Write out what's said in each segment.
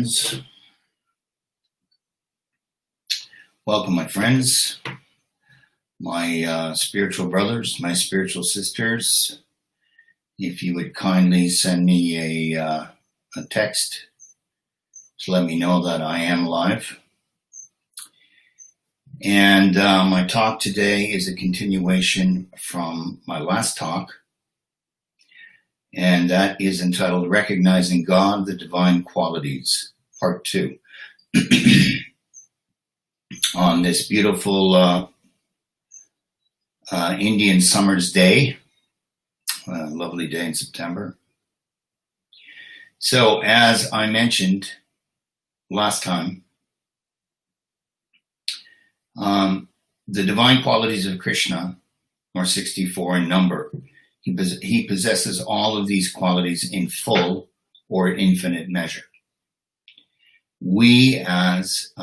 friends. Welcome, my friends, my spiritual brothers, my spiritual sisters. If you would kindly send me a text to let me know that I am live. And my talk today is a continuation from my last talk, and that is entitled Recognizing God, the Divine Qualities, Part 2. On this beautiful Indian summer's day, a lovely day in September. So, as I mentioned last time, the divine qualities of Krishna are 64 in number. He possesses all of these qualities in full or infinite measure. We, as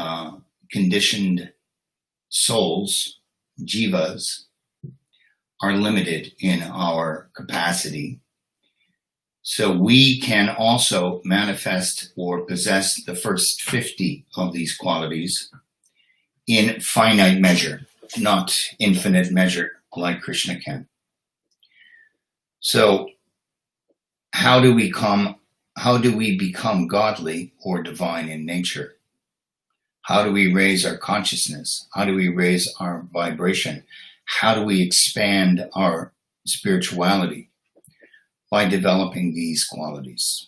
conditioned souls, jivas, are limited in our capacity. So we can also manifest or possess the first 50 of these qualities in finite measure, not infinite measure like Krishna can. So how do we become godly or divine in nature? How do we raise our consciousness? How do we raise our vibration? How do we expand our spirituality? By developing these qualities.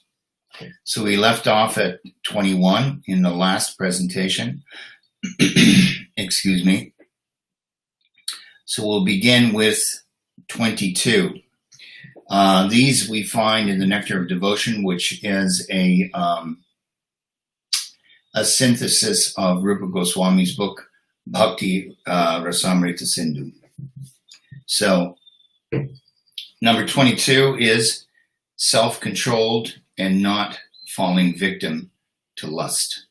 So we left off at 21 in the last presentation. Excuse me. So we'll begin with 22. These we find in the Nectar of Devotion, which is a synthesis of Rupa Goswami's book, Bhakti Rasamrita Sindhu. So, number 22 is self-controlled and not falling victim to lust.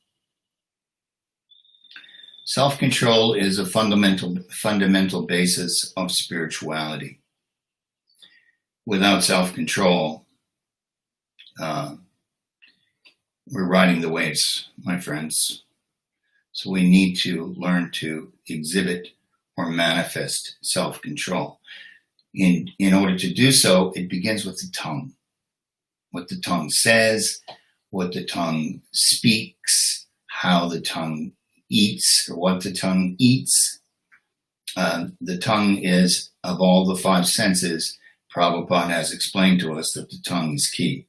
Self-control is a fundamental basis of spirituality. Without self-control, we're riding the waves, my friends. So we need to learn to exhibit or manifest self-control. In order to do so, it begins with the tongue. What the tongue says, what the tongue speaks, how the tongue eats, or what the tongue eats. The tongue is, of all the five senses, Prabhupada has explained to us that the tongue is key.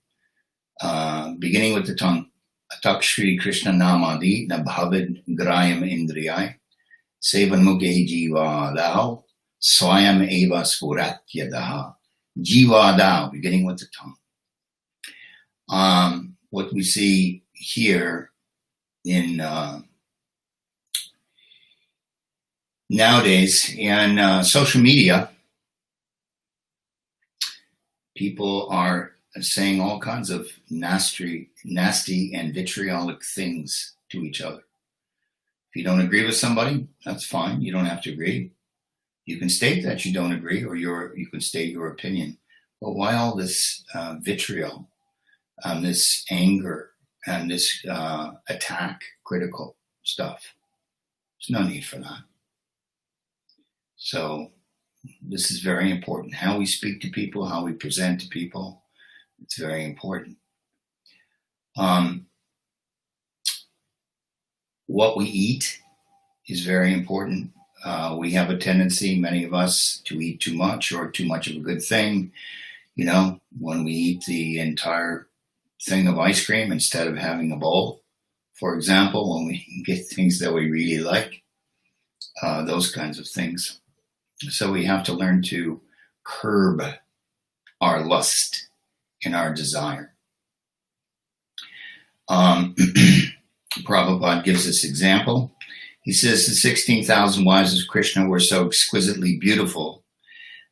Beginning with the tongue, Atak Shri Krishna Namadi na Bhavid Grayam Indriyai Sevan Mukhe Jiva Dao Swayam Eva Spurat Yadaha. Jiva Dao, beginning with the tongue. What we see here in nowadays in social media, people are saying all kinds of nasty and vitriolic things to each other. If you don't agree with somebody, that's fine. You don't have to agree. You can state that you don't agree, or you can state your opinion. But why all this vitriol, this anger, and this attack, critical stuff? There's no need for that. So this is very important. How we speak to people, how we present to people, it's very important. What we eat is very important. We have a tendency, many of us, to eat too much or too much of a good thing. You know, when we eat the entire thing of ice cream instead of having a bowl, for example, when we get things that we really like, those kinds of things. So we have to learn to curb our lust and our desire. Prabhupada gives this example. He says the 16,000 wives of Krishna were so exquisitely beautiful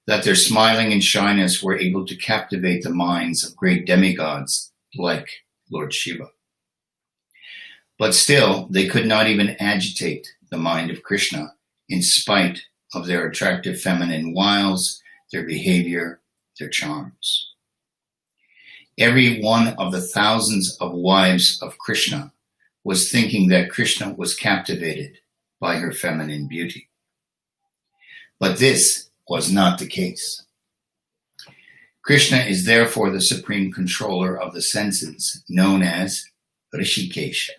that their smiling and shyness were able to captivate the minds of great demigods like Lord Shiva. But still, they could not even agitate the mind of Krishna in spite of their attractive feminine wiles, their behavior, their charms. Every one of the thousands of wives of Krishna was thinking that Krishna was captivated by her feminine beauty. But this was not the case. Krishna is therefore the supreme controller of the senses, known as Rishikesha,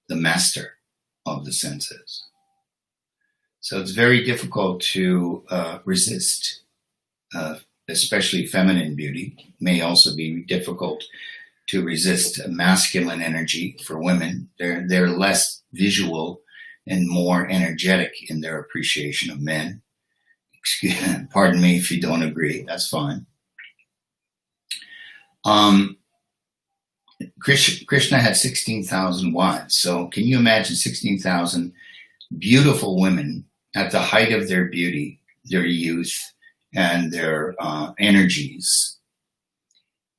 the master of the senses. So it's very difficult to resist, especially feminine beauty. It may also be difficult to resist masculine energy for women. They're less visual and more energetic in their appreciation of men. Pardon me if you don't agree, that's fine. Krishna had 16,000 wives. So can you imagine 16,000 beautiful women at the height of their beauty, their youth, and their energies?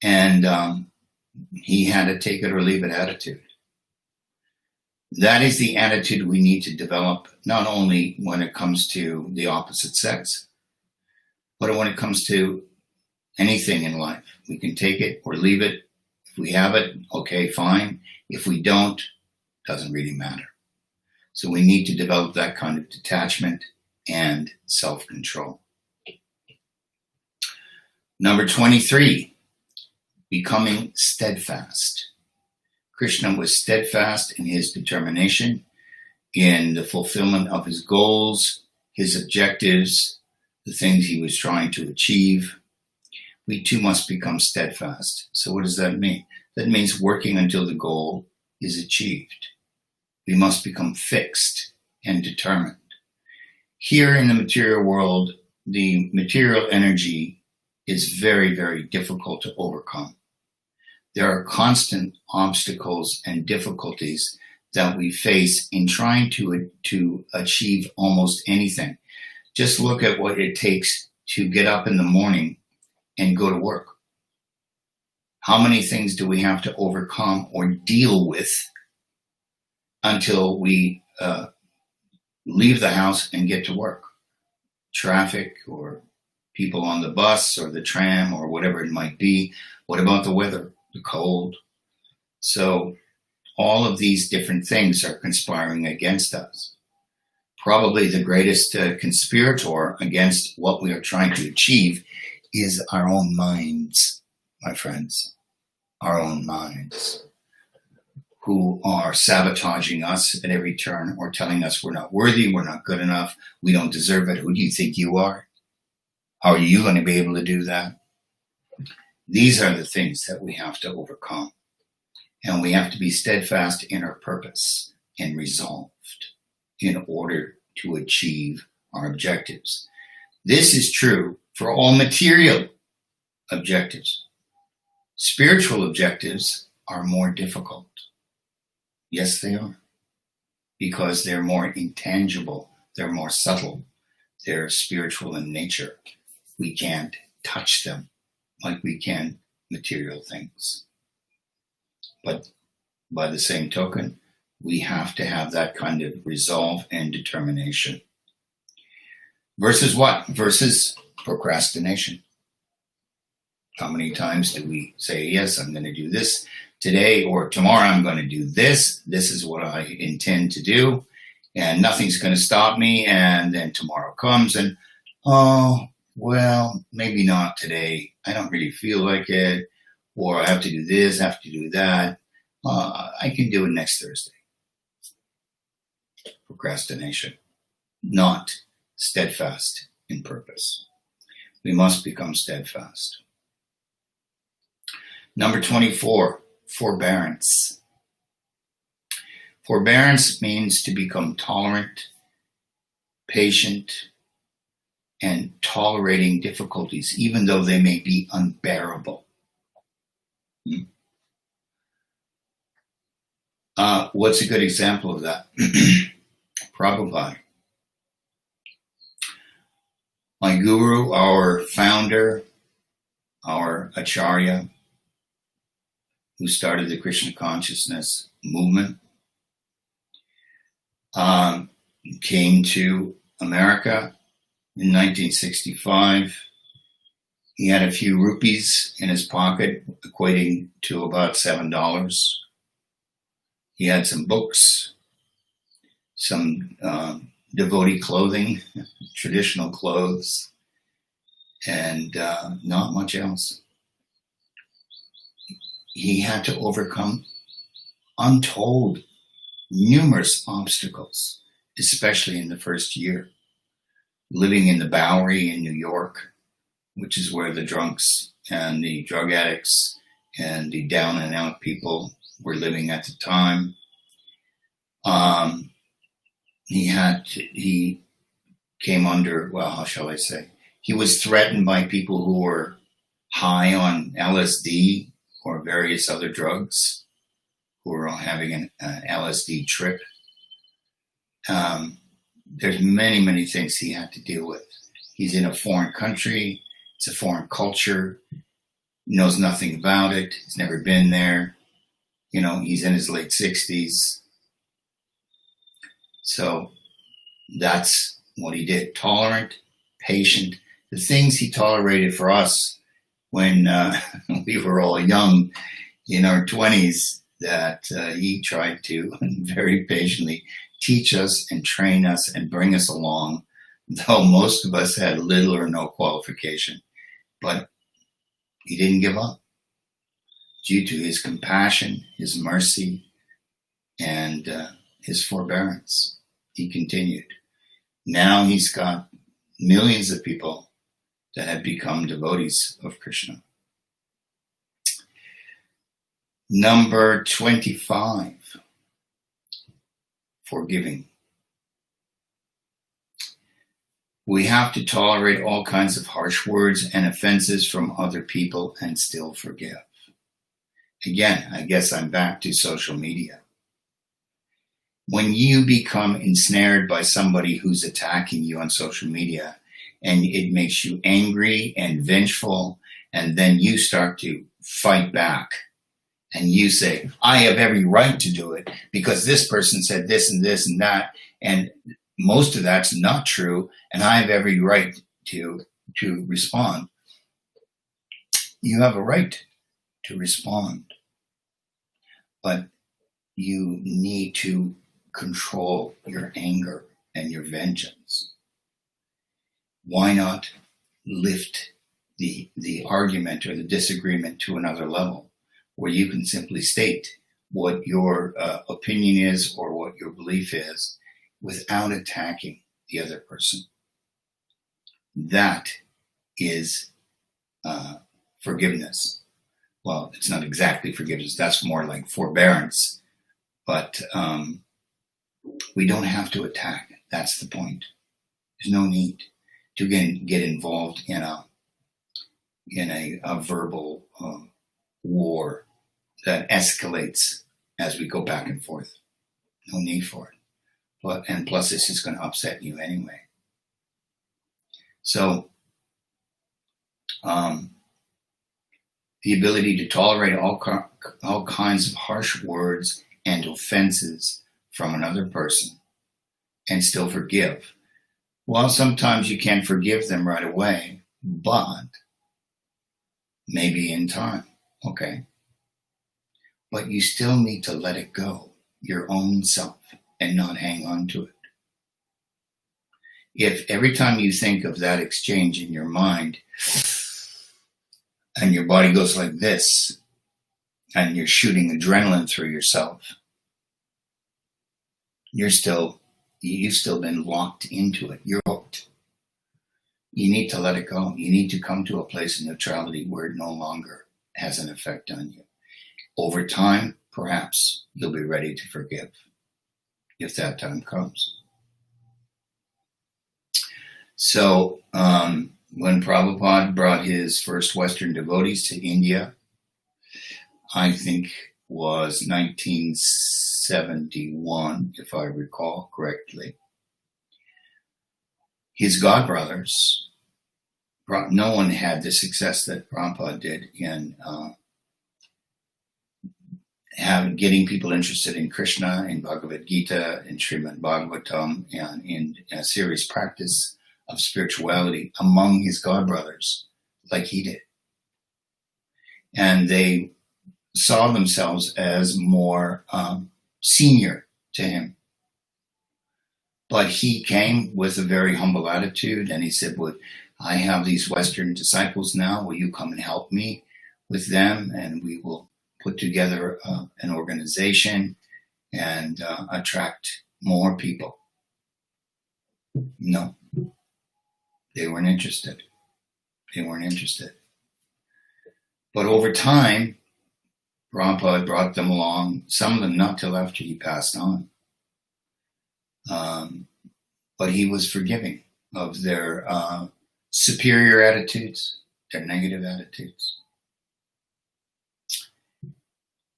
And he had a take it or leave it attitude. That is the attitude we need to develop, not only when it comes to the opposite sex, but when it comes to anything in life. We can take it or leave it. If we have it, okay, fine. If we don't, doesn't really matter. So we need to develop that kind of detachment and self-control. Number 23, becoming steadfast. Krishna was steadfast in his determination, in the fulfillment of his goals, his objectives, the things he was trying to achieve. We too must become steadfast. So what does that mean? That means working until the goal is achieved. We must become fixed and determined. Here in the material world, the material energy is very, very difficult to overcome. There are constant obstacles and difficulties that we face in trying to achieve almost anything. Just look at what it takes to get up in the morning and go to work. How many things do we have to overcome or deal with until we leave the house and get to work? Traffic, or people on the bus or the tram or whatever it might be. What about the weather? The cold. So all of these different things are conspiring against us. Probably the greatest conspirator against what we are trying to achieve is our own minds, my friends. Our own minds, who are sabotaging us at every turn or telling us we're not worthy, we're not good enough, we don't deserve it. Who do you think you are? How are you going to be able to do that? These are the things that we have to overcome. And we have to be steadfast in our purpose and resolved in order to achieve our objectives. This is true for all material objectives. Spiritual objectives are more difficult. Yes, they are. Because they're more intangible. They're more subtle. They're spiritual in nature. We can't touch them like we can material things. But by the same token, we have to have that kind of resolve and determination. Versus what? Versus procrastination. How many times do we say, yes, I'm going to do this today, or tomorrow I'm going to do this. This is what I intend to do, and nothing's going to stop me. And then tomorrow comes and, oh, well, maybe not today. I don't really feel like it, or I have to do this, I have to do that. I can do it next Thursday. Procrastination, not steadfast in purpose. We must become steadfast. Number 24, forbearance. Forbearance means to become tolerant, patient, and tolerating difficulties, even though they may be unbearable. What's a good example of that? Prabhupada. My guru, our founder, our acharya, who started the Krishna consciousness movement, came to America in 1965. He had a few rupees in his pocket, equating to about $7. He had some books, some devotee clothing, traditional clothes, and not much else. He had to overcome untold, numerous obstacles, especially in the first year. Living in the Bowery in New York, which is where the drunks and the drug addicts and the down and out people were living at the time. He came under, well, how shall I say? He was threatened by people who were high on LSD or various other drugs, who were having an LSD trip. There's many, many things he had to deal with. He's in a foreign country. It's a foreign culture. He knows nothing about it. He's never been there. You know, he's in his late 60s. So that's what he did. Tolerant, patient. The things he tolerated for us when we were all young in our 20s, that he tried to very patiently teach us and train us and bring us along, though most of us had little or no qualification. But he didn't give up. Due to his compassion, his mercy, and his forbearance, he continued. Now he's got millions of people that have become devotees of Krishna. Number 25, forgiving. We have to tolerate all kinds of harsh words and offenses from other people and still forgive. Again, I guess I'm back to social media. When you become ensnared by somebody who's attacking you on social media, and it makes you angry and vengeful, and then you start to fight back, and you say, I have every right to do it because this person said this and this and that, and most of that's not true, and I have every right to respond. You have a right to respond, but you need to control your anger and your vengeance. Why not lift the argument or the disagreement to another level where you can simply state what your opinion is or what your belief is without attacking the other person? That is forgiveness. Well, it's not exactly forgiveness. That's more like forbearance. But we don't have to attack. That's the point. There's no need to get involved in a verbal war that escalates as we go back and forth. No need for it. And plus, this is going to upset you anyway. So, the ability to tolerate all kinds of harsh words and offenses from another person and still forgive. Well, sometimes you can't forgive them right away, but maybe in time, okay? But you still need to let it go, your own self, and not hang on to it. If every time you think of that exchange in your mind, and your body goes like this, and you're shooting adrenaline through yourself, you've still been locked into it. You're hooked. You need to let it go. You need to come to a place of neutrality where it no longer has an effect on you. Over time, perhaps you'll be ready to forgive if that time comes. So, when Prabhupada brought his first Western devotees to India, I think was 1971, if I recall correctly. His godbrothers, no one had the success that Prabhupada did in getting people interested in Krishna, in Bhagavad Gita, in Srimad Bhagavatam, and in a serious practice of spirituality among his godbrothers like he did. And they saw themselves as more senior to him. But he came with a very humble attitude, and he said, well, I have these Western disciples now. Will you come and help me with them? And we will put together an organization and attract more people. No, they weren't interested. They weren't interested. But over time, Prabhupada brought them along, some of them not till after he passed on. But he was forgiving of their superior attitudes, their negative attitudes.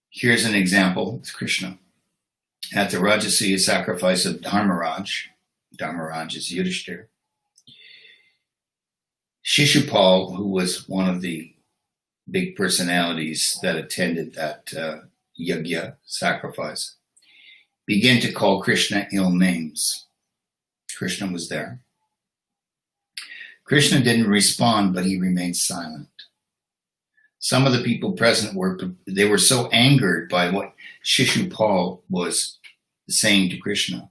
Here's an example with Krishna. At the Rajasuya sacrifice of Dharmaraj is Yudhishthira, Shishupal, who was one of the big personalities that attended that yajna sacrifice, began to call Krishna ill names. Krishna was there. Krishna didn't respond, but he remained silent. Some of the people present were so angered by what Shishupal was saying to Krishna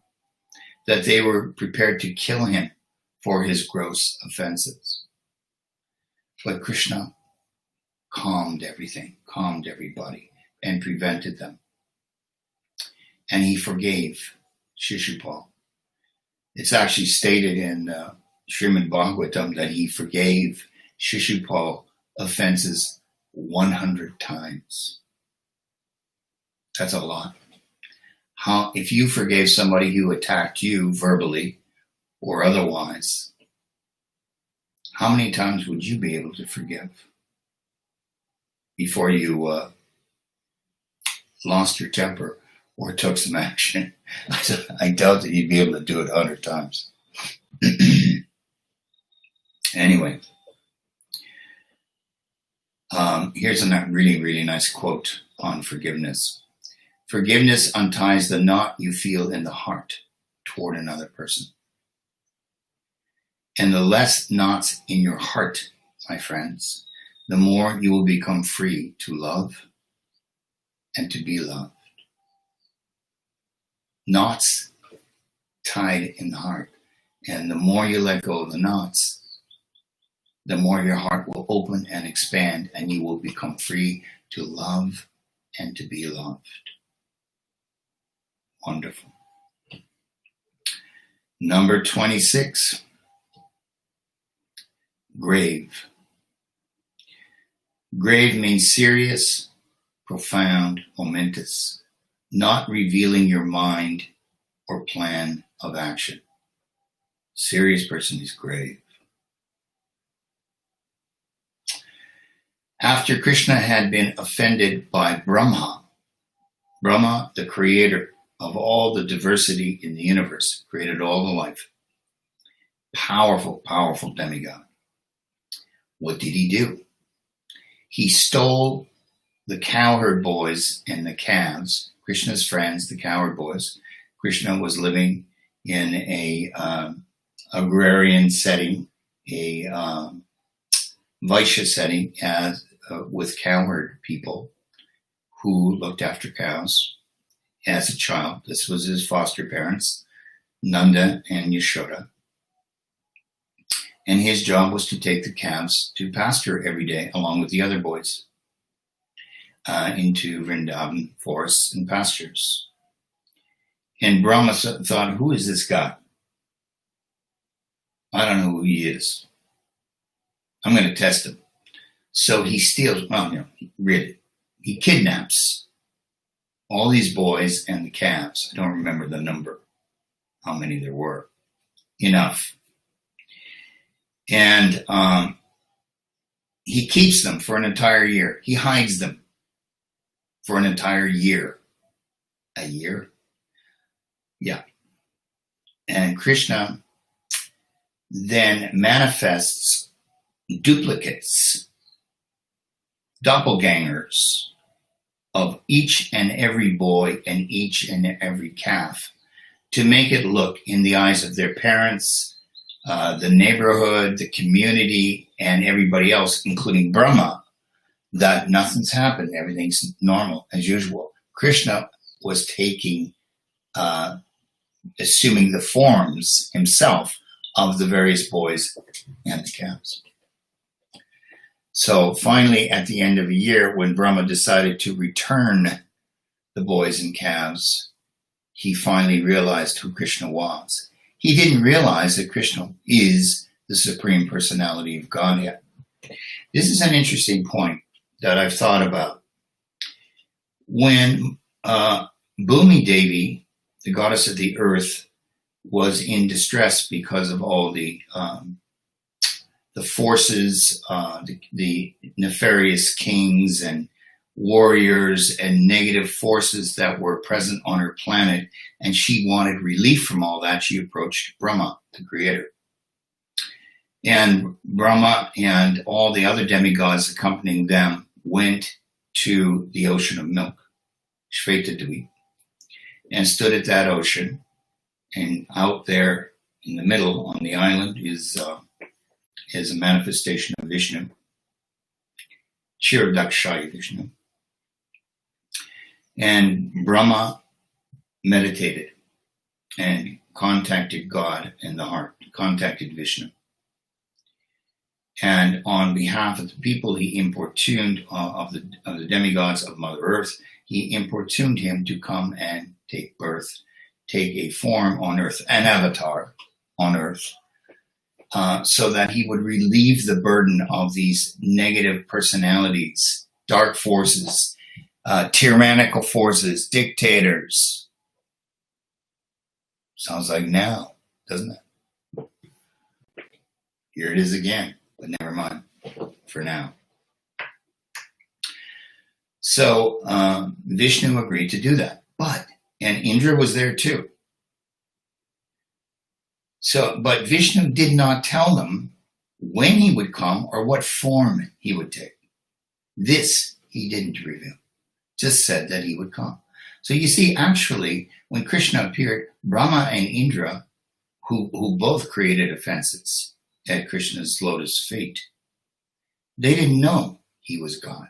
that they were prepared to kill him for his gross offenses. But Krishna calmed everything, calmed everybody, and prevented them. And he forgave Shishupal. It's actually stated in Srimad Bhagavatam that he forgave Shishupal offenses 100 times. That's a lot. If you forgave somebody who attacked you verbally or otherwise, how many times would you be able to forgive before you lost your temper or took some action? I doubt that you'd be able to do it 100 times. Anyway, here's a really, really nice quote on forgiveness. Forgiveness unties the knot you feel in the heart toward another person. And the less knots in your heart, my friends, the more you will become free to love and to be loved. Knots tied in the heart. And the more you let go of the knots, the more your heart will open and expand, and you will become free to love and to be loved. Wonderful. Number 26, grave. Grave means serious, profound, momentous, not revealing your mind or plan of action. Serious person is grave. After Krishna had been offended by Brahma, the creator of all the diversity in the universe, created all the life, powerful, powerful demigod. What did he do? He stole the cowherd boys and the calves, Krishna's friends, the cowherd boys. Krishna was living in a agrarian setting, a Vaishya setting, with cowherd people who looked after cows as a child. This was his foster parents, Nanda and Yashoda. And his job was to take the calves to pasture every day along with the other boys into Vrindavan forests and pastures. And Brahma thought, who is this guy? I don't know who he is. I'm going to test him. So he steals, he kidnaps all these boys and the calves. I don't remember the number, how many there were. Enough. And he keeps them for an entire year. He hides them for an entire year. A year? Yeah. And Krishna then manifests duplicates, doppelgangers of each and every boy and each and every calf to make it look in the eyes of their parents, the neighborhood, the community, and everybody else, including Brahma, that nothing's happened. Everything's normal as usual. Krishna was taking, assuming the forms himself of the various boys and the calves. So finally, at the end of a year, when Brahma decided to return the boys and calves, he finally realized who Krishna was. He didn't realize that Krishna is the Supreme Personality of Godhead. This is an interesting point that I've thought about. When Bhumi Devi, the goddess of the earth, was in distress because of all the forces, the nefarious kings and warriors and negative forces that were present on her planet, and she wanted relief from all that, she approached Brahma, the creator. And Brahma and all the other demigods accompanying them went to the ocean of milk, Shvetadweep, and stood at that ocean. And out there in the middle on the island is a manifestation of Vishnu, Kshirodakshaya Vishnu. And Brahma meditated and contacted God in the heart, contacted Vishnu. And on behalf of the people, he importuned, of the demigods of Mother Earth, he importuned him to come and take birth, take a form on Earth, an avatar on Earth, so that he would relieve the burden of these negative personalities, dark forces, tyrannical forces, dictators. Sounds like now, doesn't it? Here it is again, but never mind for now. So Vishnu agreed to do that, and Indra was there too. But Vishnu did not tell them when he would come or what form he would take. This he didn't reveal, just said that he would come. So you see, actually, when Krishna appeared, Brahma and Indra, who both created offenses at Krishna's lotus feet, they didn't know he was God.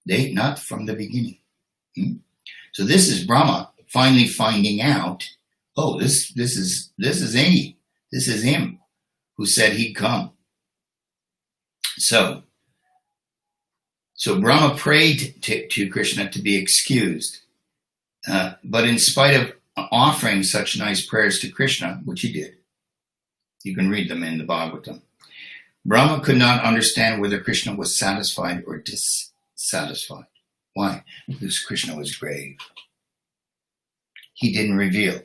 They, not from the beginning. So this is Brahma finally finding out, oh, this is Amy. This is him who said he'd come. So Brahma prayed to Krishna to be excused. But in spite of offering such nice prayers to Krishna, which he did, you can read them in the Bhagavatam, Brahma could not understand whether Krishna was satisfied or dissatisfied. Why? Because Krishna was grave. He didn't reveal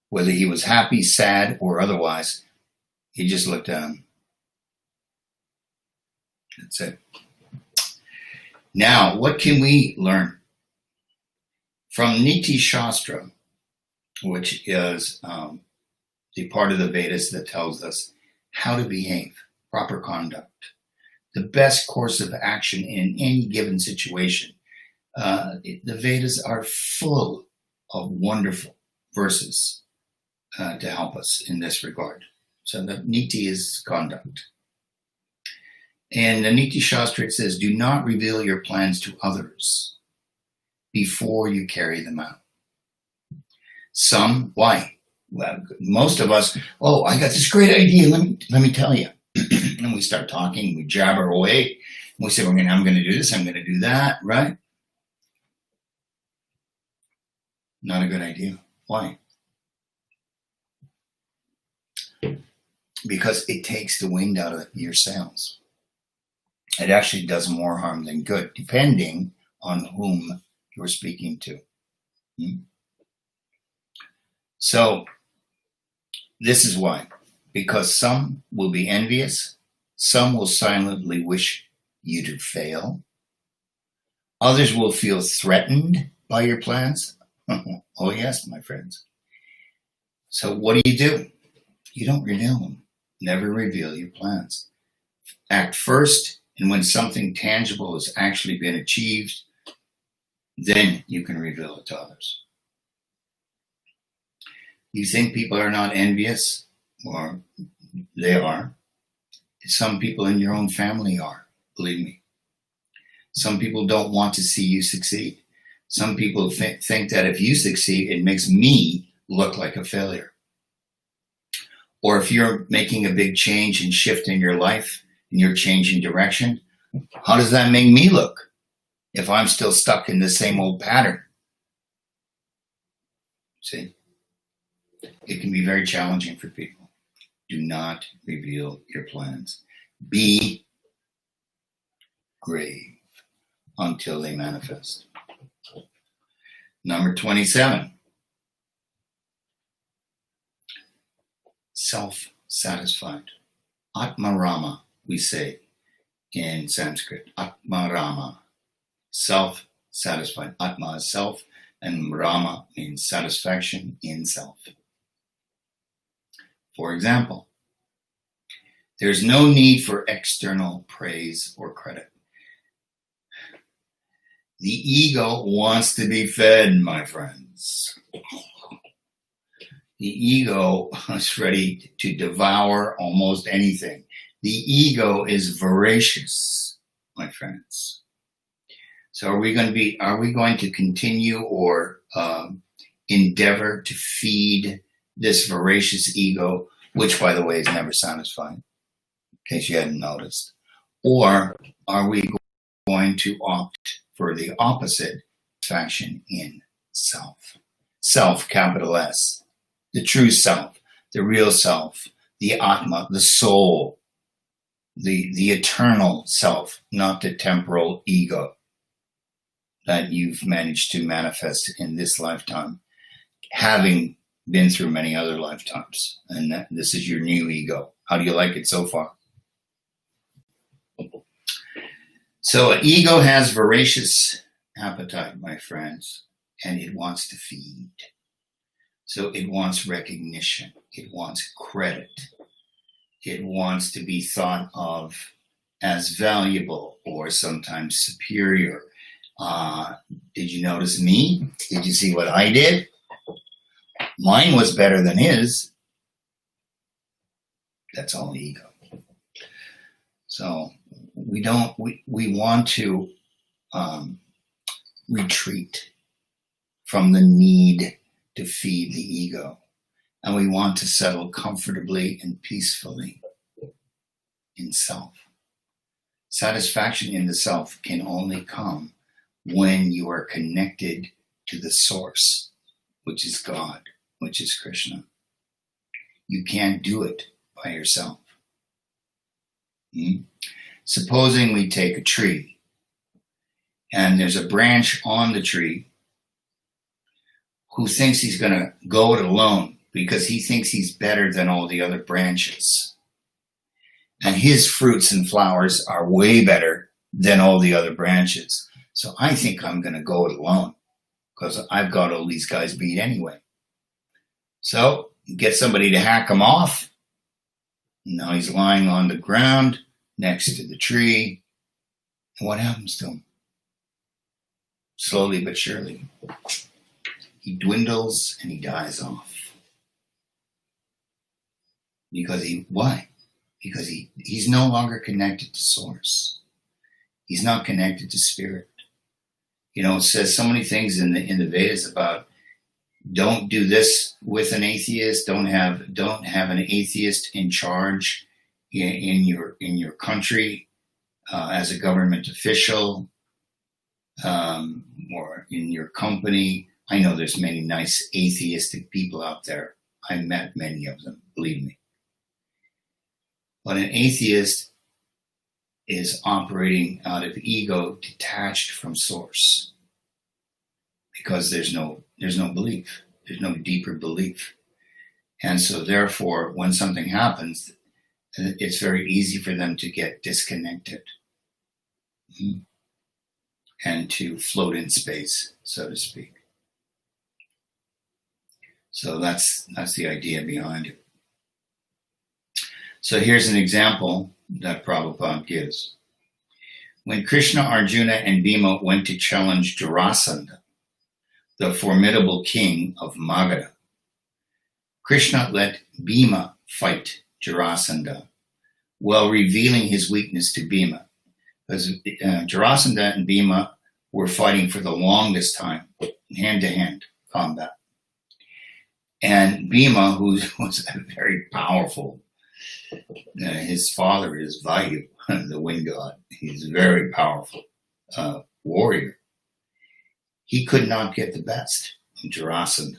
whether he was happy, sad, or otherwise. He just looked at him. That's it. Now, what can we learn from Niti Shastra, which is the part of the Vedas that tells us how to behave, proper conduct, the best course of action in any given situation? The Vedas are full of wonderful verses to help us in this regard. So the Niti is conduct. And the Niti Shastra, it says, do not reveal your plans to others before you carry them out. Some, why? Well, most of us, oh, I got this great idea, let me tell you. And we start talking, we jabber away, and we say, I'm going to do this, I'm going to do that, right? Not a good idea. Why? Because it takes the wind out of your sails. It actually does more harm than good, depending on whom you're speaking to. So, this is why. Because some will be envious, some will silently wish you to fail, others will feel threatened by your plans. Oh yes, my friends. So what do? You don't reveal them. Never reveal your plans. Act first, and when something tangible has actually been achieved, then you can reveal it to others. You think people are not envious? Or they are. Some people in your own family are, believe me. Some people don't want to see you succeed. Some people think that if you succeed, it makes me look like a failure. Or if you're making a big change and shift in your life and you're changing direction, how does that make me look if I'm still stuck in the same old pattern? See? It can be very challenging for people. Do not reveal your plans. Be grave until they manifest. Number 27. Self-satisfied. Atmarama, we say in Sanskrit. Atmarama. Self-satisfied. Atma is self, and Rama means satisfaction in self. For example, there's no need for external praise or credit. The ego wants to be fed, my friends. The ego is ready to devour almost anything. The ego is voracious, my friends. So are we going to continue or endeavor to feed this voracious ego, which, by the way, is never satisfied, in case you hadn't noticed? Or are we going to opt for the opposite, satisfaction in self? Self, capital S. The true self, the real self, the Atma, the soul, the eternal self, not the temporal ego that you've managed to manifest in this lifetime, having been through many other lifetimes. And this is your new ego. How do you like it so far? So an ego has voracious appetite, my friends, and it wants to feed. So it wants recognition. It wants credit. It wants to be thought of as valuable or sometimes superior. Did you notice me? Did you see what I did? Mine was better than his. That's all ego. So we want to retreat from the need to feed the ego, and we want to settle comfortably and peacefully in self. Satisfaction in the self can only come when you are connected to the source, which is God, which is Krishna. You can't do it by yourself. Supposing we take a tree and there's a branch on the tree who thinks he's going to go it alone because he thinks he's better than all the other branches. And his fruits and flowers are way better than all the other branches. So I think I'm going to go it alone because I've got all these guys beat anyway. So get somebody to hack him off. Now he's lying on the ground next to the tree. And what happens to him? Slowly but surely, he dwindles and he dies off. Why? Because he's no longer connected to source. He's not connected to spirit. You know, it says so many things in the Vedas about don't do this with an atheist. Don't have an atheist in charge in your country as a government official or in your company. I know there's many nice atheistic people out there. I've met many of them, believe me. But an atheist is operating out of ego, detached from source, because there's no belief. There's no deeper belief. And so therefore, when something happens, it's very easy for them to get disconnected and to float in space, so to speak. So that's the idea behind it. So here's an example that Prabhupada gives. When Krishna, Arjuna, and Bhima went to challenge Jarasandha, the formidable king of Magadha, Krishna let Bhima fight Jarasandha while revealing his weakness to Bhima. Because Jarasandha and Bhima were fighting for the longest time, hand-to-hand combat. And Bhima, who was a very powerful, his father is Vayu, the wind god. He's a very powerful warrior. He could not get the best of Jarasandha.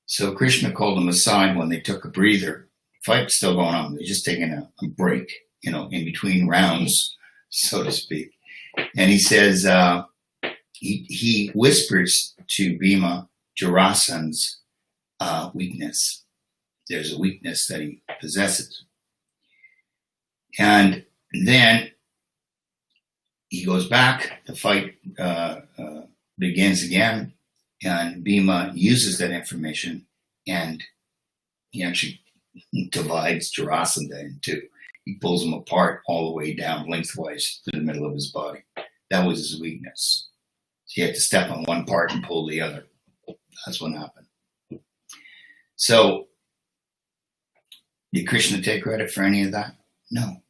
So Krishna called him aside when they took a breather. Fight's still going on. They're just taking a break, in between rounds, so to speak. And he says, he whispers to Bhima Jarasandha's weakness. There's a weakness that he possesses. And then he goes back, the fight begins again, and Bhima uses that information, and he actually divides Jarasandha in two. He pulls him apart all the way down lengthwise to the middle of his body. That was his weakness. So he had to step on one part and pull the other. That's what happened. So, did Krishna take credit for any of that? No.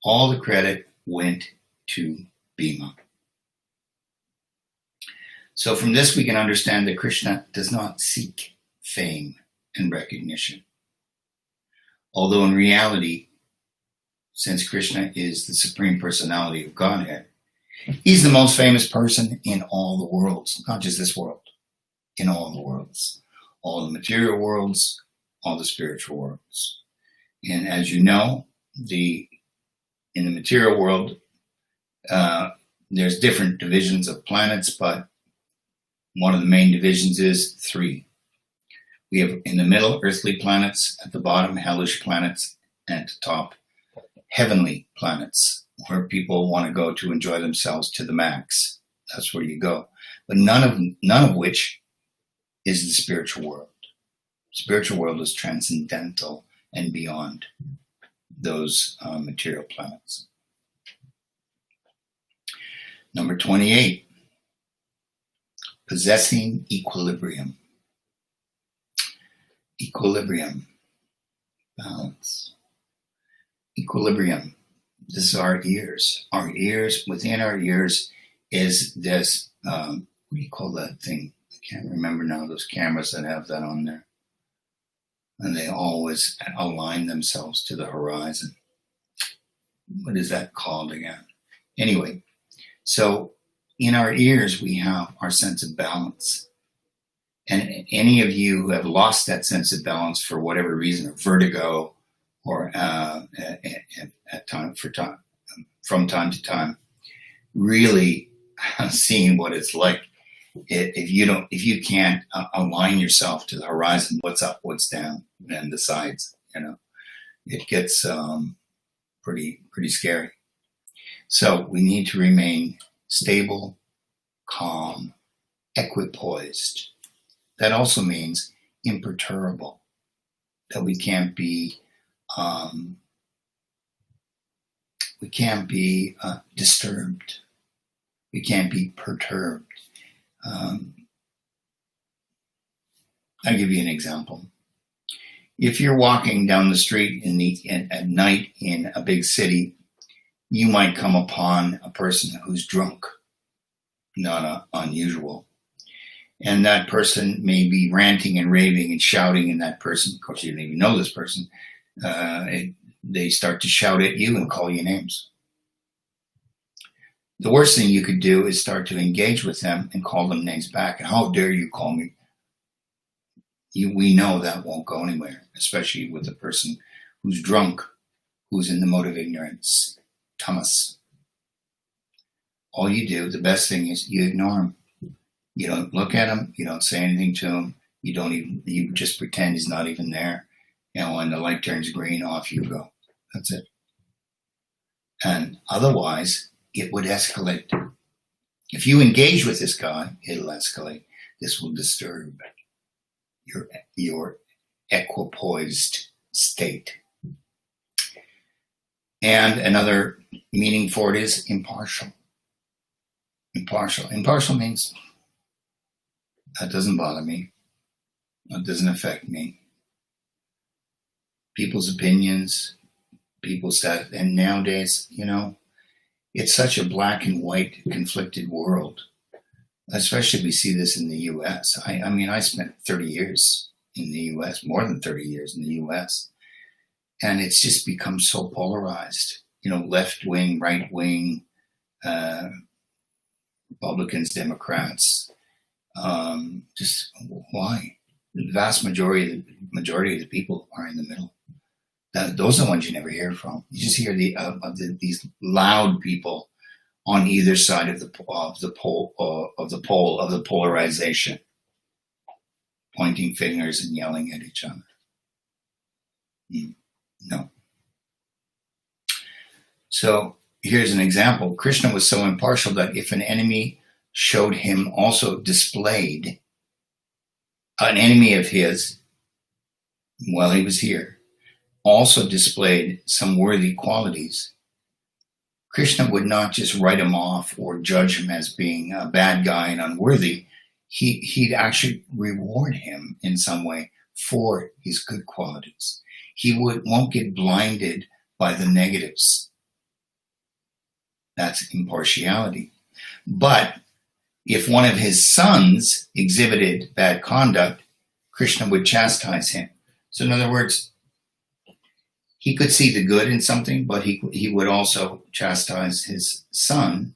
All the credit went to Bhima. So from this we can understand that Krishna does not seek fame and recognition. Although in reality, since Krishna is the Supreme Personality of Godhead, he's the most famous person in all the worlds, not just this world, in all the worlds, all the material worlds, all the spiritual worlds. And as you know, in the material world, there's different divisions of planets, but one of the main divisions is 3. We have in the middle, earthly planets, at the bottom, hellish planets, and at the top, heavenly planets, where people want to go to enjoy themselves to the max. That's where you go. But none of which is the spiritual world. Spiritual world is transcendental and beyond those material planets. Number 28, possessing equilibrium. Equilibrium, balance. Equilibrium, this is our ears. Our ears, within our ears is this, what do you call that thing? I can't remember now, those cameras that have that on there. And they always align themselves to the horizon. What is that called again? Anyway, so in our ears, we have our sense of balance. And any of you who have lost that sense of balance for whatever reason, or vertigo, or from time to time, really seeing what it's like. If you can't align yourself to the horizon, what's up, what's down, and the sides, it gets pretty scary. So we need to remain stable, calm, equipoised. That also means imperturbable. That we can't be disturbed. We can't be perturbed. I'll give you an example. If you're walking down the street at night in a big city, you might come upon a person who's drunk, not unusual. And that person may be ranting and raving and shouting, and that person, of course you don't even know this person, they start to shout at you and call you names. The worst thing you could do is start to engage with them and call them names back. How dare you call me? We know that won't go anywhere, especially with a person who's drunk, who's in the mode of ignorance, tamas. All you do, the best thing is you ignore him. You don't look at him. You don't say anything to him. You just pretend he's not even there. When the light turns green, off you go. That's it. And otherwise, it would escalate. If you engage with this guy, it'll escalate. This will disturb your equipoised state. And another meaning for it is impartial. Impartial. Impartial means that doesn't bother me. That doesn't affect me. People's opinions, and nowadays, It's such a black and white conflicted world. Especially we see this in the US. I mean, I spent 30 years in the US, more than 30 years in the US. And it's just become so polarized. Left wing, right wing, Republicans, Democrats. Just why? The vast majority of the people are in the middle. Those are the ones you never hear from. You just hear these loud people on either side of the polarization, pointing fingers and yelling at each other. No. So here's an example. Krishna was so impartial that if an enemy showed him also displayed an enemy of his while he was here, also displayed some worthy qualities, Krishna would not just write him off or judge him as being a bad guy and unworthy. He'd actually reward him in some way for his good qualities. He won't get blinded by the negatives. That's impartiality. But if one of his sons exhibited bad conduct, Krishna would chastise him. So in other words, he could see the good in something, but he would also chastise his son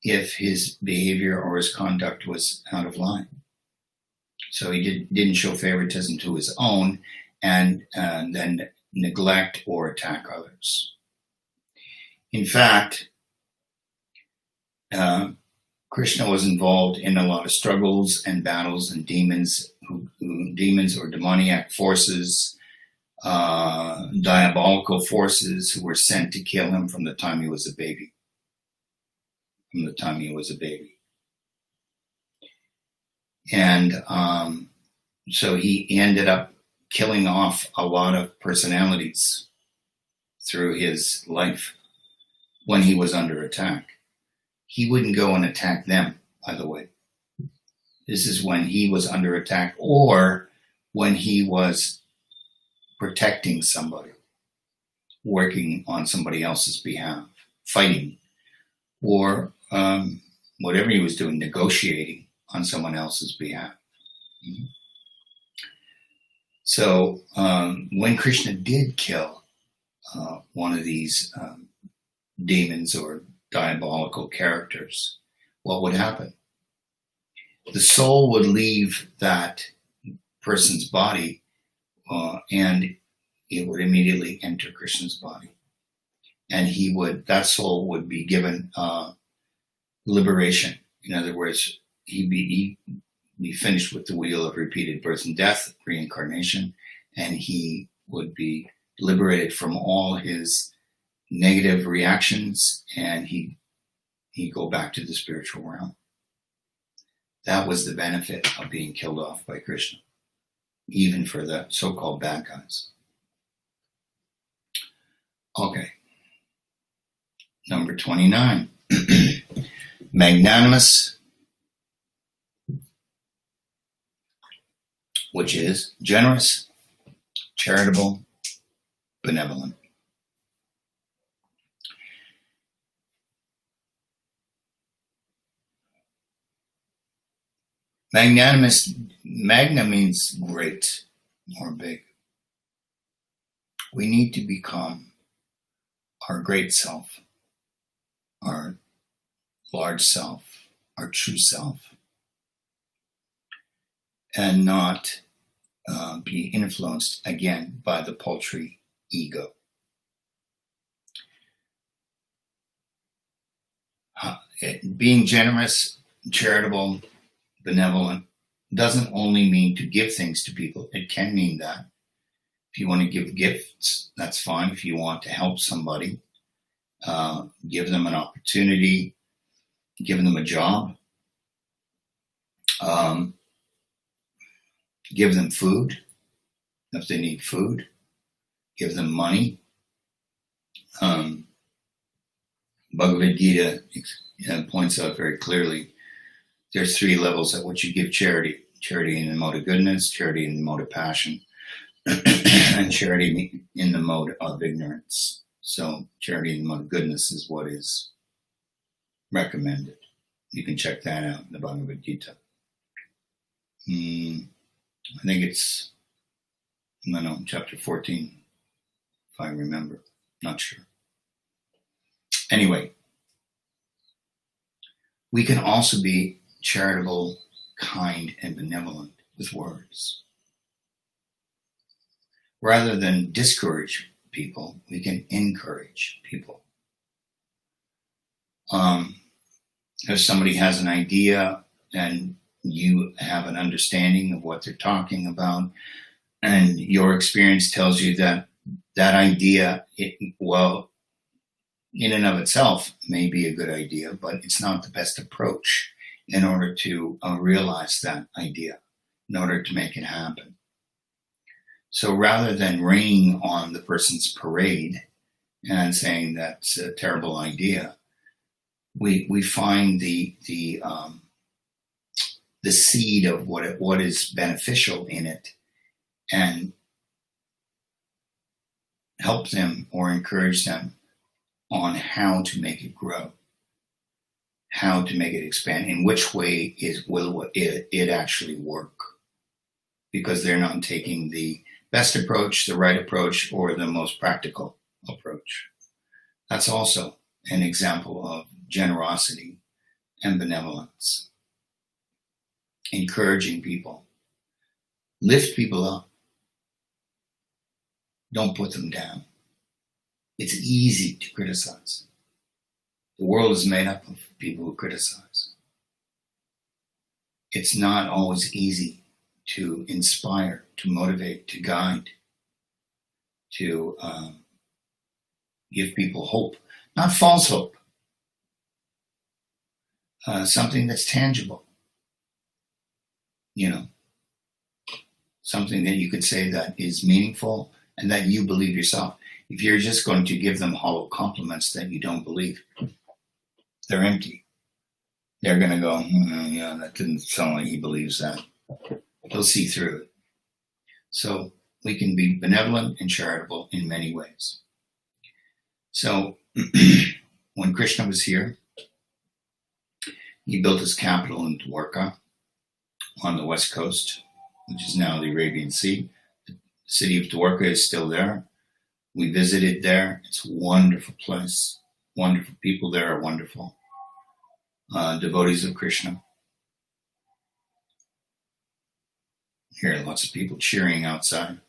if his behavior or his conduct was out of line. So he didn't show favoritism to his own and then neglect or attack others. In fact, Krishna was involved in a lot of struggles and battles and demons or demoniac forces, diabolical forces who were sent to kill him from the time he was a baby. And so he ended up killing off a lot of personalities through his life when he was under attack. He wouldn't go and attack them, by the way. This is when he was under attack or when he was protecting somebody, working on somebody else's behalf, fighting, or whatever he was doing, negotiating on someone else's behalf. Mm-hmm. So when Krishna did kill one of these demons or diabolical characters, what would happen? The soul would leave that person's body and it would immediately enter Krishna's body. And that soul would be given liberation. In other words, he'd be finished with the wheel of repeated birth and death, reincarnation, and he would be liberated from all his negative reactions, and he'd go back to the spiritual realm. That was the benefit of being killed off by Krishna, even for the so-called bad guys. Okay. Number 29. Magnanimous, which is generous, charitable, benevolent. Magnanimous, magna means great or big. We need to become our great self, our large self, our true self, and not be influenced again by the paltry ego. Being generous, charitable, benevolent doesn't only mean to give things to people. It can mean that. If you want to give gifts, that's fine. If you want to help somebody, give them an opportunity, give them a job, give them food if they need food, give them money. Bhagavad Gita points out very clearly there's 3 levels at which you give charity. Charity in the mode of goodness, charity in the mode of passion, and charity in the mode of ignorance. So charity in the mode of goodness is what is recommended. You can check that out in the Bhagavad Gita. I think it's, chapter 14, if I remember. Not sure. Anyway, we can also be charitable, kind, and benevolent with words. Rather than discourage people, we can encourage people. If somebody has an idea and you have an understanding of what they're talking about, and your experience tells you that that idea, in and of itself may be a good idea, but it's not the best approach in order to realize that idea, in order to make it happen. So rather than raining on the person's parade and saying that's a terrible idea, we find the seed of what is beneficial in it and help them or encourage them on how to make it grow, how to make it expand, in which way will it actually work, because they're not taking the best approach, the right approach, or the most practical approach. That's also an example of generosity and benevolence. Encouraging people. Lift people up. Don't put them down. It's easy to criticize. The world is made up of people who criticize. It's not always easy to inspire, to motivate, to guide, to give people hope. Not false hope. Something that's tangible. Something that you could say that is meaningful and that you believe yourself. If you're just going to give them hollow compliments that you don't believe, they're empty. They're going to go, yeah, that didn't sound like he believes that. They'll see through it. So we can be benevolent and charitable in many ways. So when Krishna was here, he built his capital in Dwarka on the west coast, which is now the Arabian Sea. The city of Dwarka is still there. We visited there. It's a wonderful place. Wonderful people there are wonderful. Devotees of Krishna. Hear lots of people cheering outside.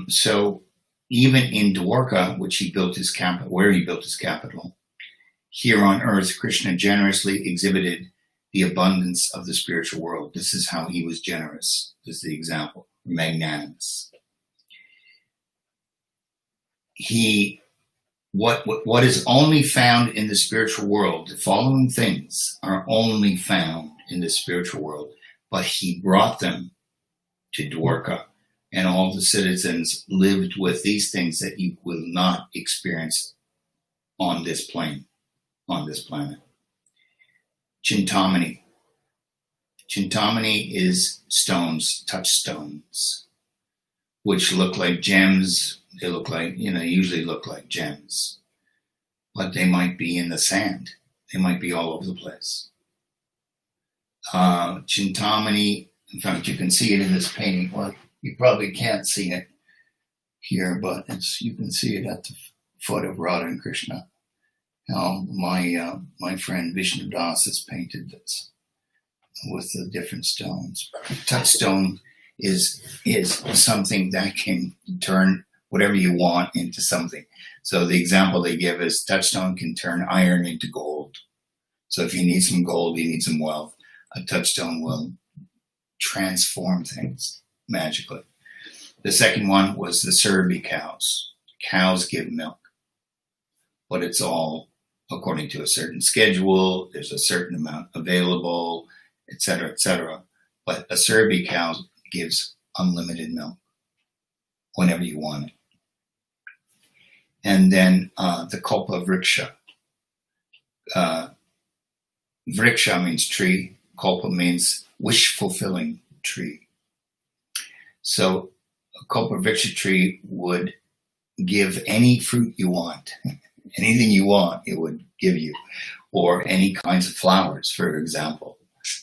So even in Dwarka, which he built his capital, where he built his capital, here on earth, Krishna generously exhibited the abundance of the spiritual world. This is how he was generous. This is the example. Magnanimous. What is only found in the spiritual world, the following things are only found in the spiritual world, but he brought them to Dwarka, and all the citizens lived with these things that you will not experience on this plane, on this planet. Chintamani. Chintamani is stones, touchstones, which look like gems. They look like, usually look like gems, but they might be in the sand. They might be all over the place. Chintamani, in fact, you can see it in this painting. Well, you probably can't see it here, but you can see it at the foot of Radha and Krishna. Now, my friend Vishnu Das has painted this with the different stones. Touchstone is something that can turn whatever you want into something. So the example they give is touchstone can turn iron into gold. So if you need some gold, you need some wealth, a touchstone will transform things magically. The second one was the Survey cows. Cows give milk, but it's all according to a certain schedule. There's a certain amount available, etc., etc. But a Survey cow gives unlimited milk whenever you want it. And then the Kalpa Vriksha. Vriksha means tree. Kalpa means wish-fulfilling tree. So a Kalpa Vriksha tree would give any fruit you want. Anything you want, it would give you. Or any kinds of flowers, for example.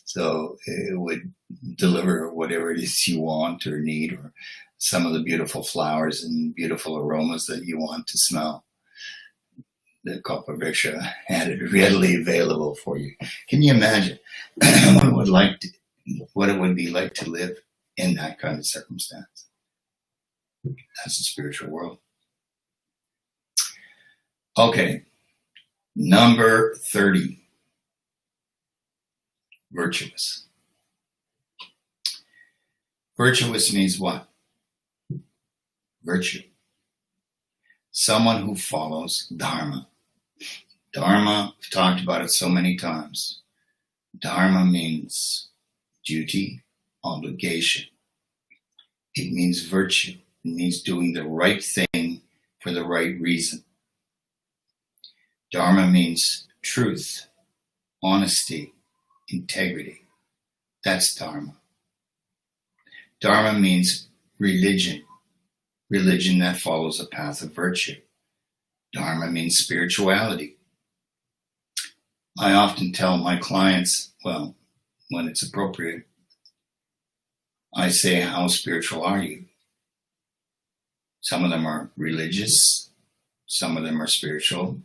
So it would deliver whatever it is you want or need, or some of the beautiful flowers and beautiful aromas that you want to smell. The Kopavisha had it readily available for you. Can you imagine what it would be like to live in that kind of circumstance? That's the spiritual world. Okay, number 30. Virtuous. Virtuous means what? Virtue. Someone who follows Dharma. Dharma, we've talked about it so many times. Dharma means duty, obligation. It means virtue. It means doing the right thing for the right reason. Dharma means truth, honesty, integrity. That's Dharma. Dharma means religion. Religion that follows a path of virtue. Dharma means spirituality. I often tell my clients, well, when it's appropriate, I say, how spiritual are you? Some of them are religious. Some of them are spiritual.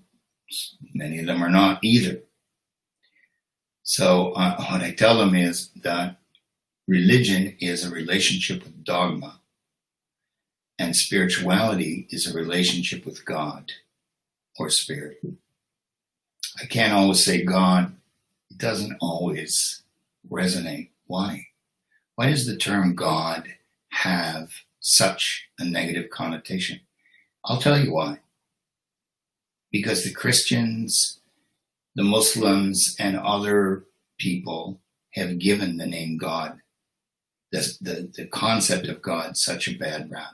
Many of them are not either. So what I tell them is that religion is a relationship with dogma, and spirituality is a relationship with God or spirit. I can't always say God. It doesn't always resonate. Why? Why does the term God have such a negative connotation? I'll tell you why. Because the Christians, the Muslims, and other people have given the name God, the concept of God, such a bad rap.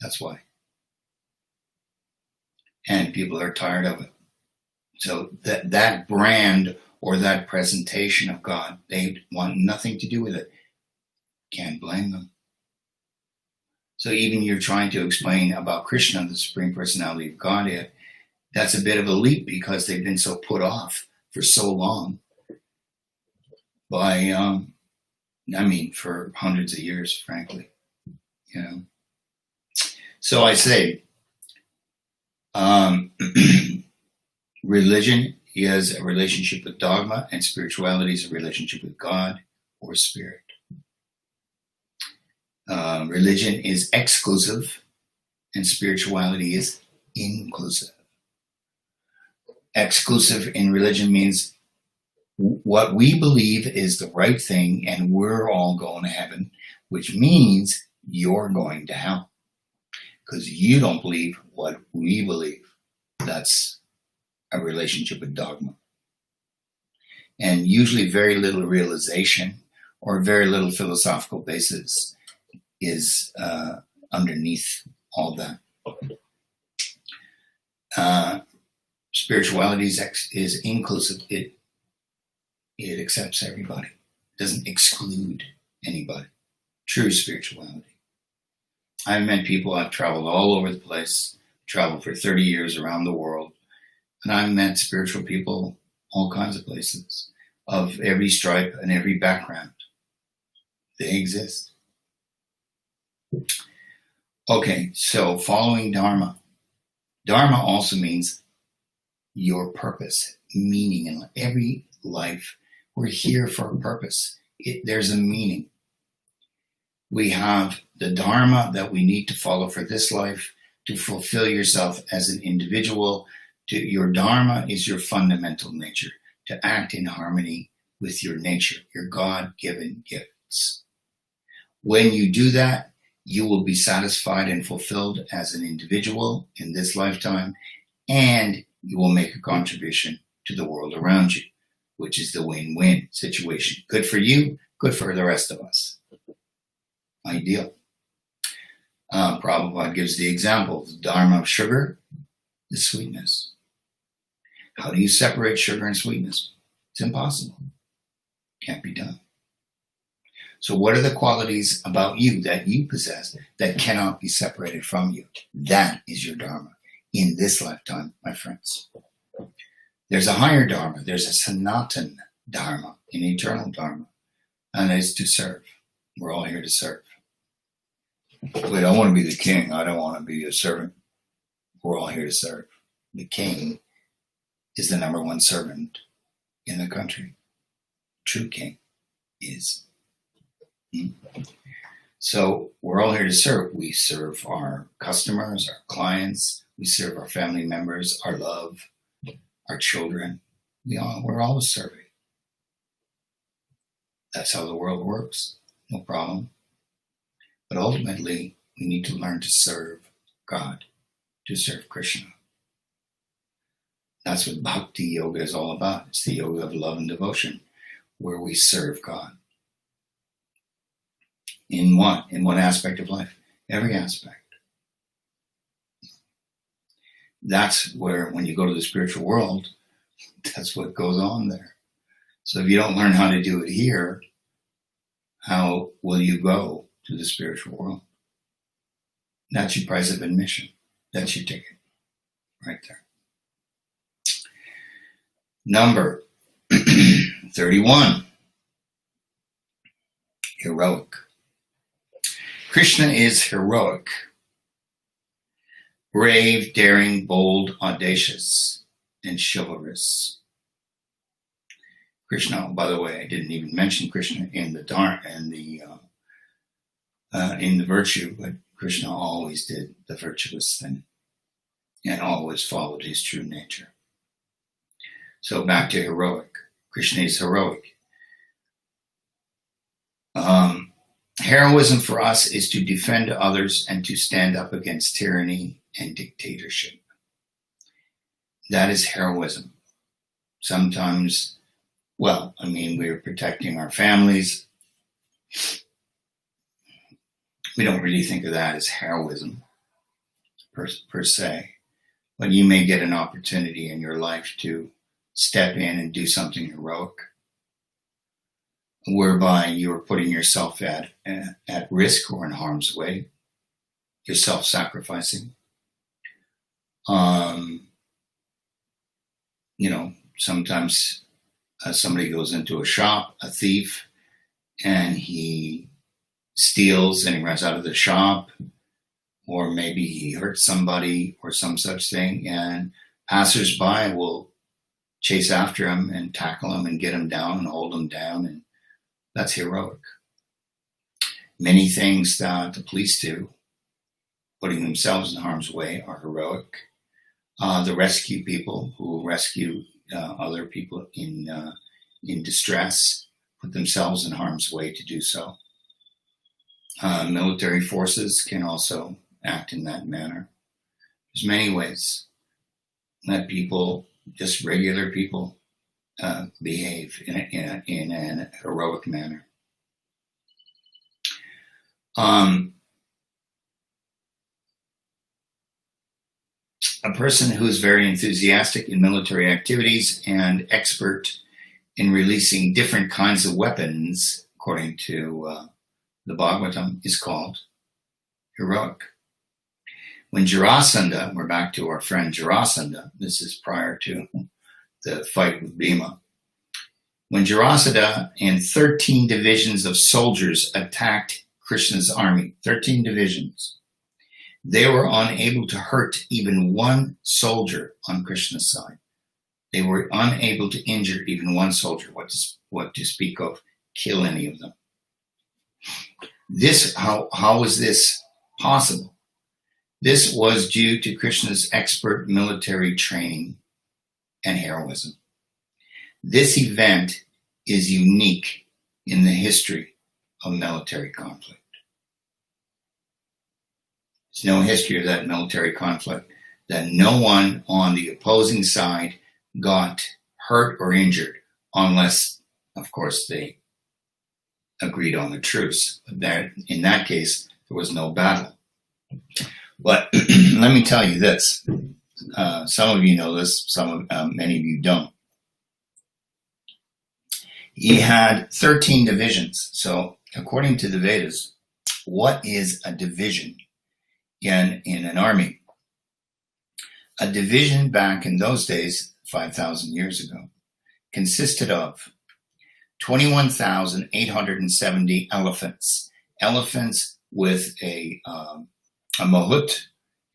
That's why. And people are tired of it. So that brand or that presentation of God, they want nothing to do with it. Can't blame them. So even you're trying to explain about Krishna, the Supreme Personality of Godhead, that's a bit of a leap because they've been so put off for so long by, for hundreds of years, frankly, So I say, religion is a relationship with dogma, and spirituality is a relationship with God or spirit. Religion is exclusive, and spirituality is inclusive. Exclusive in religion means what we believe is the right thing, and we're all going to heaven, which means you're going to hell because you don't believe what we believe. That's a relationship with dogma. And usually very little realization or very little philosophical basis is underneath all that. Spirituality is inclusive. It accepts everybody. It doesn't exclude anybody. True spirituality. I've met people, I've traveled all over the place, traveled for 30 years around the world, and I've met spiritual people all kinds of places, of every stripe and every background. They exist. Okay, so following Dharma. Dharma also means your purpose, meaning in every life. We're here for a purpose. There's a meaning. We have the Dharma that we need to follow for this life to fulfill yourself as an individual. Your Dharma is your fundamental nature, to act in harmony with your nature, your God-given gifts. When you do that, you will be satisfied and fulfilled as an individual in this lifetime, and you will make a contribution to the world around you, which is the win-win situation. Good for you, good for the rest of us. Ideal. Prabhupada gives the example. The Dharma of sugar is sweetness. How do you separate sugar and sweetness? It's impossible. Can't be done. So what are the qualities about you that you possess that cannot be separated from you? That is your Dharma. in this lifetime, my friends. There's a higher Dharma. There's a Sanatan Dharma, an eternal Dharma, and that is to serve. We're all here to serve. Wait, I want to be the king. I don't want to be a servant. We're all here to serve. The king is the number one servant in the country. True king is. So we're all here to serve. We serve our customers, our clients. We serve our family members, our love, our children. We're always serving. That's how the world works. No problem. But ultimately, we need to learn to serve God, to serve Krishna. That's what bhakti yoga is all about. It's the yoga of love and devotion, where we serve God. In what? In what aspect of life? Every aspect. That's where, when you go to the spiritual world, that's what goes on there. So if you don't learn how to do it here, how will you go to the spiritual world? That's your price of admission. That's your ticket. Right there. Number 31. Heroic. Krishna is heroic. Brave, daring, bold, audacious, and chivalrous. Krishna, by the way, I didn't even mention Krishna in the Dharma and in the virtue, but Krishna always did the virtuous thing and always followed his true nature. So back to heroic. Krishna is heroic. Heroism for us is to defend others and to stand up against tyranny and dictatorship. That is heroism. Sometimes, we're protecting our families. We don't really think of that as heroism per se, but you may get an opportunity in your life to step in and do something heroic, whereby you are putting yourself at risk or in harm's way. You're self-sacrificing. Sometimes somebody goes into a shop, a thief, and he steals and he runs out of the shop, or maybe he hurts somebody or some such thing, and passers-by will chase after him and tackle him and get him down and hold him down, and that's heroic. Many things that the police do, putting themselves in harm's way, are heroic. The rescue people who rescue other people in distress put themselves in harm's way to do so. Military forces can also act in that manner. There's many ways that people, just regular people, behave in a heroic manner. A person who is very enthusiastic in military activities and expert in releasing different kinds of weapons, according to the Bhagavatam, is called heroic. When Jarasandha, we're back to our friend Jarasandha, this is prior to the fight with Bhima. When Jarasandha and 13 divisions of soldiers attacked Krishna's army, 13 divisions, they were unable to hurt even one soldier on Krishna's side. They were unable to injure even one soldier, what to speak of kill any of them. How was this possible? This was due to Krishna's expert military training and heroism. This event is unique in the history of military conflict. There's no history of that military conflict that no one on the opposing side got hurt or injured, unless, of course, they agreed on the truce. But in that case, there was no battle. But let me tell you this. Some of you know this, many of you don't. He had 13 divisions. So according to the Vedas, what is a division in an army? A division back in those days, 5,000 years ago, consisted of 21,870 elephants. Elephants with a mahut,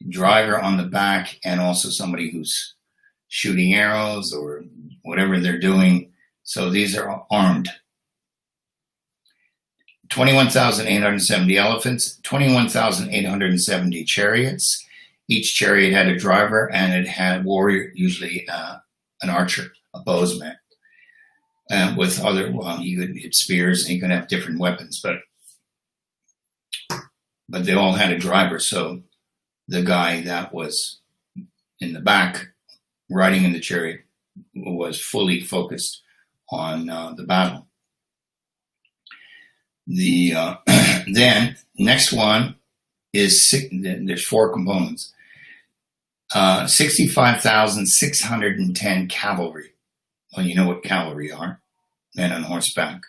driver on the back, and also somebody who's shooting arrows or whatever they're doing. So these are armed. 21,870 elephants, 21,870 chariots. Each chariot had a driver, and it had a warrior, usually an archer, a bowsman. With other, he could hit spears, and he could have different weapons, but they all had a driver. So the guy that was in the back, riding in the chariot, was fully focused on the battle. Then next one is there's 4 components. 65,610 cavalry. Well, you know what cavalry are. Men on horseback,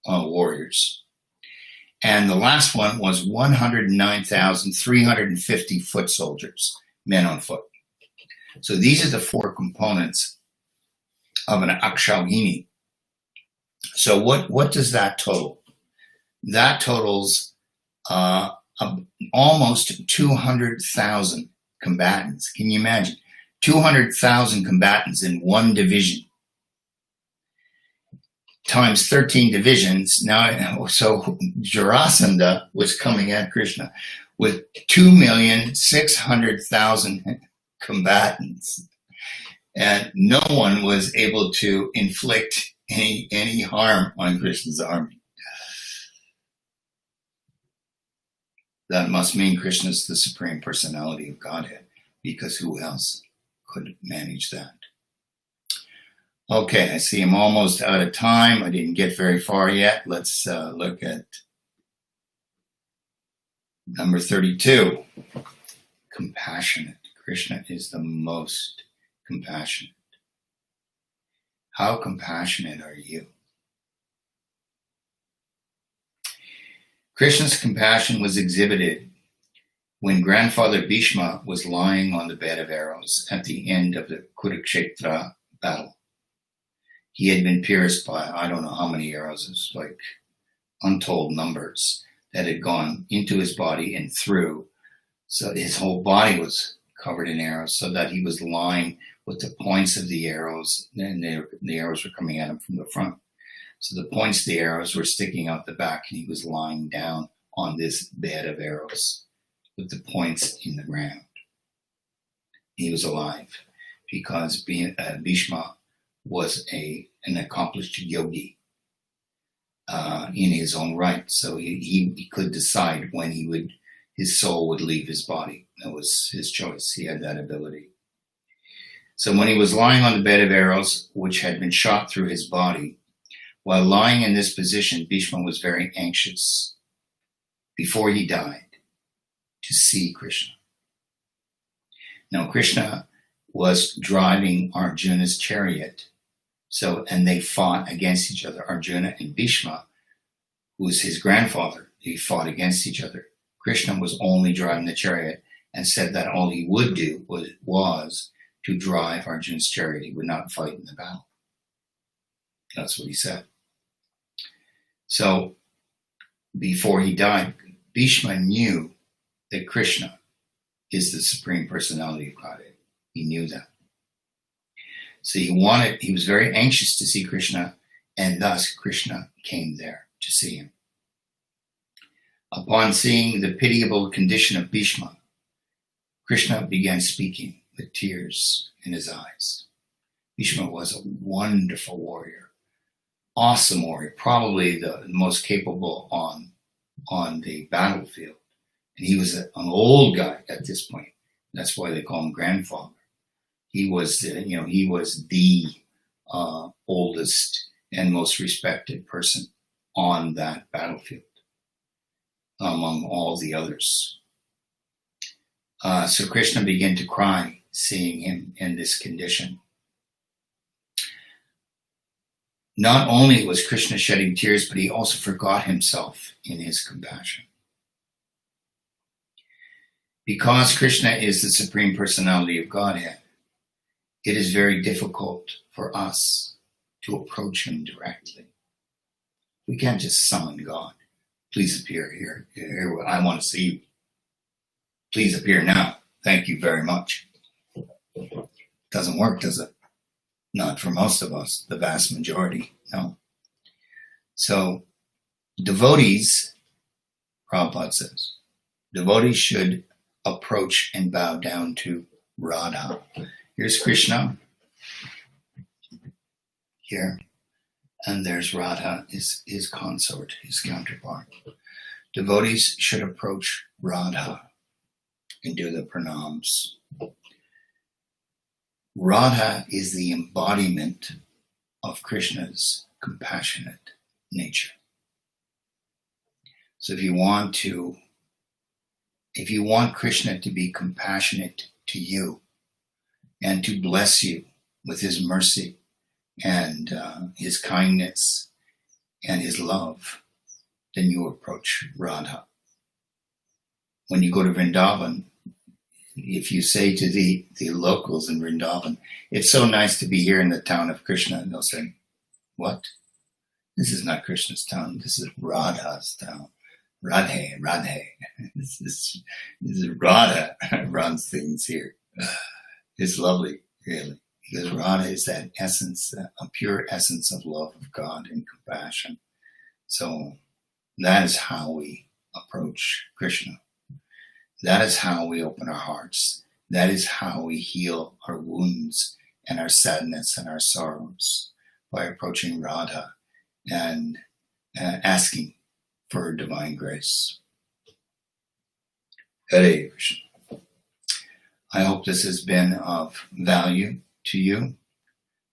warriors. And the last one was 109,350 foot soldiers, men on foot. So these are the 4 components of an Akshauhini. So what does that total? That totals almost 200,000 combatants. Can you imagine? 200,000 combatants in one division. Times 13 divisions. Now, so Jarasandha was coming at Krishna with 2,600,000 combatants. And no one was able to inflict any harm on Krishna's army. That must mean Krishna's the Supreme Personality of Godhead, because who else could manage that? Okay, I see I'm almost out of time. I didn't get very far yet. Let's look at number 32. Compassionate. Krishna is the most compassionate. How compassionate are you? Krishna's compassion was exhibited when grandfather Bhishma was lying on the bed of arrows at the end of the Kurukshetra battle. He had been pierced by, I don't know how many arrows, it's like untold numbers that had gone into his body and through. So his whole body was covered in arrows, so that he was lying with the points of the arrows, and the arrows were coming at him from the front. So the points of the arrows were sticking out the back, and he was lying down on this bed of arrows with the points in the ground. He was alive because Bhishma was an accomplished yogi in his own right. So he could decide when his soul would leave his body. That was his choice. He had that ability. So when he was lying on the bed of arrows, which had been shot through his body, while lying in this position, Bhishma was very anxious before he died to see Krishna. Now, Krishna was driving Arjuna's chariot. And they fought against each other. Arjuna and Bhishma, who was his grandfather, they fought against each other. Krishna was only driving the chariot and said that all he would do was to drive Arjuna's chariot. He would not fight in the battle. That's what he said. So before he died, Bhishma knew that Krishna is the Supreme Personality of Godhead. He knew that. So he was very anxious to see Krishna, and thus Krishna came there to see him. Upon seeing the pitiable condition of Bhishma, Krishna began speaking with tears in his eyes. Bhishma was a wonderful warrior, awesome warrior, probably the most capable on the battlefield. And he was an old guy at this point. That's why they call him grandfather. He was the oldest and most respected person on that battlefield among all the others. So Krishna began to cry, seeing him in this condition. Not only was Krishna shedding tears, but he also forgot himself in his compassion. Because Krishna is the Supreme Personality of Godhead, it is very difficult for us to approach him directly. We can't just summon God. Please appear here. I want to see you. Please appear now. Thank you very much. Doesn't work, does it? Not for most of us, the vast majority, no. So devotees, Prabhupada says, devotees should approach and bow down to Radha. Here's Krishna here, and there's Radha, his consort, his counterpart. Devotees should approach Radha and do the pranams. Radha is the embodiment of Krishna's compassionate nature. So if you want Krishna to be compassionate to you and to bless you with his mercy and his kindness and his love, then you approach Radha. When you go to Vrindavan, if you say to the locals in Vrindavan, it's so nice to be here in the town of Krishna, and they'll say, what? This is not Krishna's town, this is Radha's town. Radhe. This is Radha runs things here. It's lovely, really, because Radha is that essence, a pure essence of love of God and compassion. So that is how we approach Krishna. That is how we open our hearts. That is how we heal our wounds and our sadness and our sorrows, by approaching Radha and asking for divine grace. Hare Krishna. I hope this has been of value to you.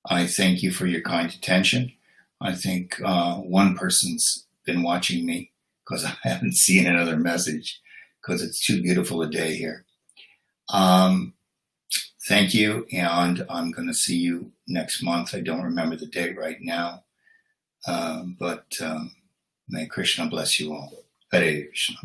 I thank you for your kind attention. I think one person's been watching me because I haven't seen another message, because it's too beautiful a day here. Thank you, and I'm going to see you next month. I don't remember the date right now, but may Krishna bless you all. Hare Krishna.